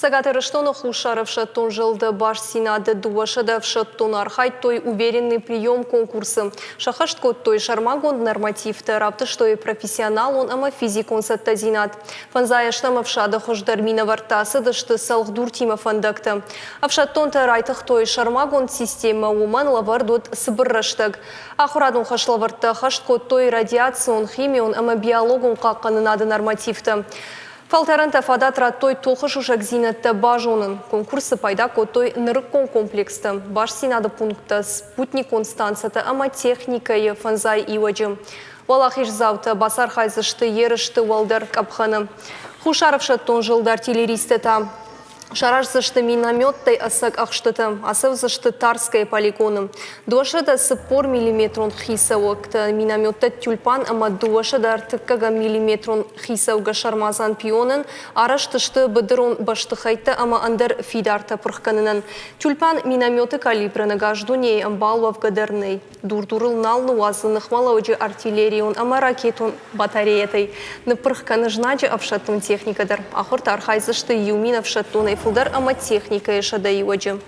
Сагатыры штоны хушаров шаттон жылды баш сенады дуашада в шаттон архайт той уверенный прием конкурсы. Шахашт кот той шармагон норматив-то рапты, что и профессионал он ама физик он саттазинат. Фанзая штама в шада хождар мина вартасы да что салхдур тима фандакта. А в шаттон-то райтах той шармагон система уман лавардот сбырраштаг. Ахурадун хаш лаварта хашт кот той радиацион химион ама биологон каканы надо норматив-то. Фалтаранта фадатра той толхыш ушак зинатта бажонын. Конкурсы пайда той нырыккон комплексты. Баш синады пункта спутник констанцията ама техника и фанзай иваджы. Валахиш завта басар хайзышты ерышты валдар капханы. Хушаров шаттон жылды артиллеристета. Шараш зашты минометтай асак ахштыты, асав зашты тарская полигоны. Дуашада сыпор миллиметрон хисауакта минометта тюльпан, ама дуашада артыккага миллиметрон хисауга шармазан пионын, араштышты быдырон баштыхайта, ама андар фидарта пырхканынан. Тюльпан минометы калибраны гаждуней амбалвав гадарней. Дурдурыл налны уазынных малауджи артиллерион, ама ракетон батареятой. Напырхканы жнаджи авшаттон техникадар. Ахорта архайзышты юмин авшаттон Фулдар ама техника ешада иваджы.